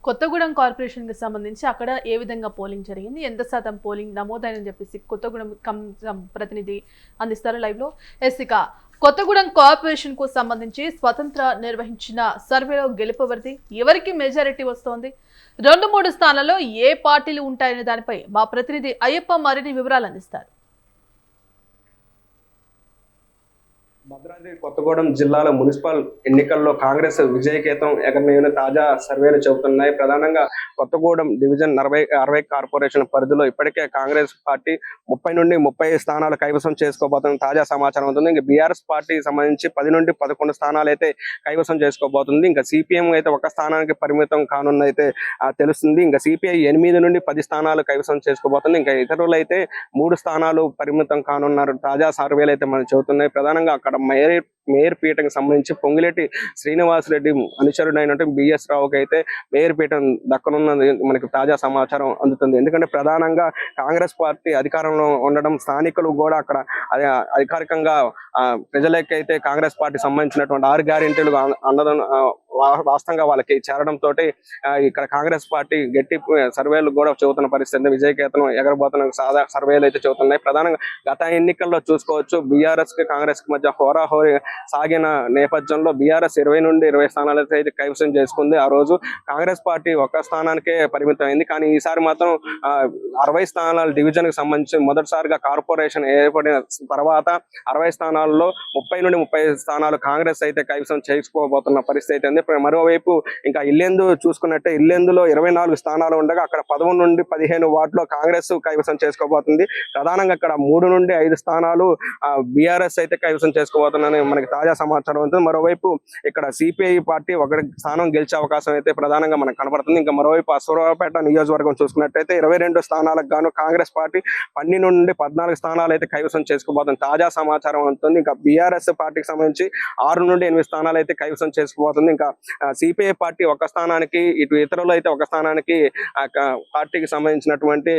కొత్తగూడెం కార్పొరేషన్‌కి సంబంధించి అక్కడ ఏ విధంగా పోలింగ్ జరిగింది? ఎంత శాతం పోలింగ్ నమోదైందని చెప్పేసి కొత్తగూడెం ప్రతినిధి అందిస్తారు లైవ్‌లో. ఇక కొత్తగూడెం కార్పొరేషన్‌కు సంబంధించి స్వతంత్ర నిర్వహించిన సర్వేలో గెలుపెవరిది? ఎవరికి మెజారిటీ వస్తోంది? 2-3 స్థానాల్లో ఏ పార్టీలు ఉంటాయనే దానిపై మా ప్రతినిధి అయ్యప్ప మరిన్ని వివరాలు అందిస్తారు. భద్రాద్రి కొత్తగూడెం జిల్లాలో మున్సిపల్ ఎన్నికల్లో కాంగ్రెస్ విజయకేతం ఎగరనేని తాజా సర్వేలు చెబుతున్నాయి. ప్రధానంగా కొత్తగూడెం డివిజన్ 60 కార్పొరేషన్ పరిధిలో ఇప్పటికే కాంగ్రెస్ పార్టీ 30 నుండి 30 స్థానాలు కైవసం చేసుకోబోతున్న తాజా సమాచారం ఉంటుంది. ఇంకా బీఆర్ఎస్ పార్టీకి సంబంధించి 10 నుండి 11 స్థానాలు అయితే కైవసం చేసుకోబోతుంది. ఇంకా సిపిఎం అయితే ఒక స్థానానికి పరిమితం కానున్నైతే తెలుస్తుంది. ఇంకా సిపిఐ 8 నుండి 10 స్థానాలు కైవసం చేసుకోబోతుంది. ఇంకా ఇతరులు అయితే 3 స్థానాలు పరిమితం కానున్నారు. తాజా సర్వేలు అయితే మనం చెబుతున్నాయి. ప్రధానంగా అక్కడ మేయర్ పీఠకు సంబంధించి పొంగిలేటి శ్రీనివాసరెడ్డి అనుచరుడైనట్టు బిఎస్ రావుకి అయితే మేయర్ పీఠం దక్కనున్నది మనకు తాజా సమాచారం అందుతుంది. ఎందుకంటే ప్రధానంగా కాంగ్రెస్ పార్టీ అధికారంలో ఉండడం, స్థానికులు కూడా అక్కడ అధికారికంగా ప్రజలకి అయితే కాంగ్రెస్ పార్టీ సంబంధించినటువంటి 6 గ్యారెంటీలు అన్నదం వాస్తవంగా వాళ్ళకి చేరడంతో ఇక్కడ కాంగ్రెస్ పార్టీ గట్టి సర్వేలు కూడా చెబుతున్న పరిస్థితి. విజయకేతనం ఎగరబోతున్న సాదా సర్వేలు అయితే చెబుతున్నాయి. ప్రధానంగా గత ఎన్నికల్లో చూసుకోవచ్చు, బీఆర్ఎస్ కి కాంగ్రెస్ కి మధ్య హోరాహోరీ సాగిన నేపథ్యంలో బీఆర్ఎస్ 20 నుండి 20 స్థానాలు అయితే కైవసం చేసుకుంది. ఆ రోజు కాంగ్రెస్ పార్టీ ఒక స్థానానికే పరిమితం అయింది. కానీ ఈసారి మాత్రం 60 స్థానాల డివిజన్ కి సంబంధించి మొదటిసారిగా కార్పొరేషన్ ఏర్పడిన తర్వాత 60 స్థానాల్లో 30 నుండి 30 స్థానాలు కాంగ్రెస్ అయితే కైవసం చేసుకోబోతున్న పరిస్థితి అయితే ఉంది. మరోవైపు ఇంకా ఇల్లెందు చూసుకున్నట్టే ఇల్లెందులో 24 స్థానాలు ఉండగా అక్కడ 11 నుండి 15 వార్డులో కాంగ్రెస్ కైవసం చేసుకోబోతుంది. ప్రధానంగా అక్కడ 3 నుండి 5 స్థానాలు బీఆర్ఎస్ అయితే కైవసం చేసుకోబోతుందని మనకి తాజా సమాచారం ఉంటుంది. మరోవైపు ఇక్కడ సిపిఐ పార్టీ 1 స్థానం గెలిచే అవకాశం అయితే ప్రధానంగా మనకు కనబడుతుంది. ఇంకా మరోవైపు అశ్వరావుపేట నియోజకవర్గం చూసుకున్నట్టయితే 22 స్థానాలకు గాను కాంగ్రెస్ పార్టీ 12 నుండి 14 స్థానాలు అయితే కైవసం చేసుకోబోతుంది. తాజా సమాచారం ఉంటుంది. ఇంకా బీఆర్ఎస్ పార్టీకి సంబంధించి 6 నుండి 8 స్థానాలు అయితే కైవసం చేసుకోబోతుంది. ఇంకా సిపిఐ పార్టీ 1 స్థానానికి, ఇటు ఇతరులు అయితే 1 స్థానానికి పార్టీకి సంబంధించినటువంటి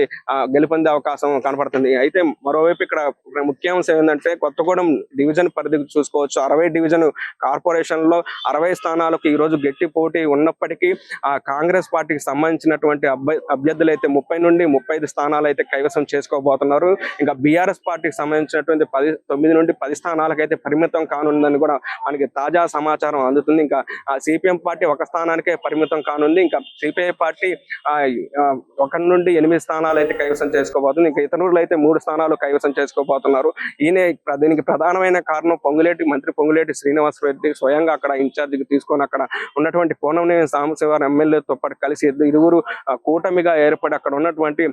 గెలుపొందే అవకాశం కనపడుతుంది. అయితే మరోవైపు ఇక్కడ ముఖ్యాంశం ఏంటంటే కొత్తగూడెం డివిజన్ పరిధి చూసుకోవచ్చు. 60 డివిజన్ కార్పొరేషన్ లో 60 స్థానాలకు ఈ రోజు గట్టి పోటీ ఉన్నప్పటికీ కాంగ్రెస్ పార్టీకి సంబంధించినటువంటి అభ్యర్థులు అయితే 30 నుండి 35 స్థానాలు అయితే కైవసం చేసుకోబోతున్నారు. ఇంకా బీఆర్ఎస్ పార్టీకి సంబంధించినటువంటి 9 నుండి 10 స్థానాలకు అయితే పరిమితం కానుందని కూడా మనకి తాజా సమాచారం అందుతుంది. ఇంకా సిపిఎం పార్టీ 1 స్థానానికే పరిమితం కానుంది. ఇంకా సిపిఐ పార్టీ 1 నుండి 8 స్థానాలు అయితే కైవసం చేసుకోబోతుంది. ఇంకా ఇతరులు అయితే 3 స్థానాలు కైవసం చేసుకోబోతున్నారు. దీనికి ప్రధానమైన కారణం మంత్రి పొంగులేటి శ్రీనివాసరెడ్డి స్వయంగా అక్కడ ఇన్ఛార్జిగా తీసుకొని అక్కడ ఉన్నటువంటి కోనంనేని సాంబశివరావు ఎమ్మెల్యేతో పాటు కలిసి ఇరువురు కూటమిగా ఏర్పడి అక్కడ ఉన్నటువంటి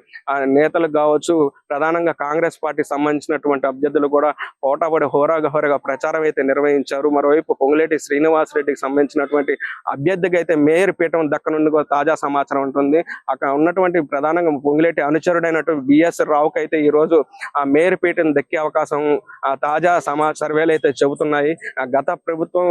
నేతలు కావచ్చు, ప్రధానంగా కాంగ్రెస్ పార్టీ సంబంధించినటువంటి అభ్యర్థులు కూడా పోటాపడి హోరాగా ప్రచారం అయితే నిర్వహించారు. మరోవైపు పొంగులేటి శ్రీనివాసరెడ్డికి సంబంధించినటువంటి అభ్యర్థికి అయితే మేయర్ పీఠం దక్కనుండి తాజా సమాచారం ఉంటుంది. అక్కడ ఉన్నటువంటి ప్రధానంగా పొంగులేటి అనుచరుడైనట్టు బిఎస్ రావుకి అయితే ఈ రోజు ఆ మేయర్ పీఠం దక్కే అవకాశం తాజా సర్వేలు అయితే చెబుతున్నాయి. గత ప్రభుత్వం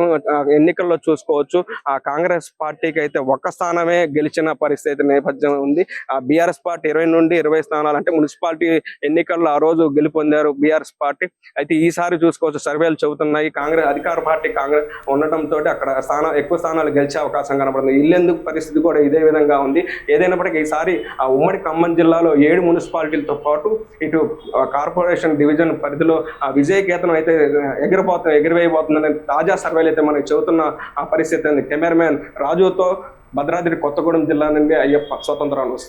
ఎన్నికల్లో చూసుకోవచ్చు, ఆ కాంగ్రెస్ పార్టీకి అయితే 1 స్థానమే గెలిచిన పరిస్థితి నేపథ్యం ఉంది. ఆ బీఆర్ఎస్ పార్టీ 20 నుండి 20 స్థానాలు అంటే మున్సిపాలిటీ ఎన్నికల్లో ఆ రోజు గెలుపొందారు బీఆర్ఎస్ పార్టీ. అయితే ఈసారి చూసుకోవచ్చు సర్వేలు చెబుతున్నాయి కాంగ్రెస్ అధికార పార్టీ కాంగ్రెస్ ఉండటంతో అక్కడ ఎక్కువ స్థానాలు గెలిచే అవకాశం కనబడుతుంది. ఇల్లెందుకు పరిస్థితి కూడా ఇదే విధంగా ఉంది. ఏదైనప్పటికీ ఈసారి ఆ ఉమ్మడి ఖమ్మం జిల్లాలో 7 మున్సిపాలిటీలతో పాటు ఇటు కార్పొరేషన్ డివిజన్ పరిధిలో ఆ విజయకేతనం అయితే ఎగిరివేయబోతుందని తాజా సర్వేలు అయితే మనకి చెబుతున్న ఆ పరిస్థితి ఉంది. కెమెరామెన్ రాజుతో భద్రాద్రి కొత్తగూడెం జిల్లా నుండి అయ్యప్ప, స్వతంత్ర న్యూస్.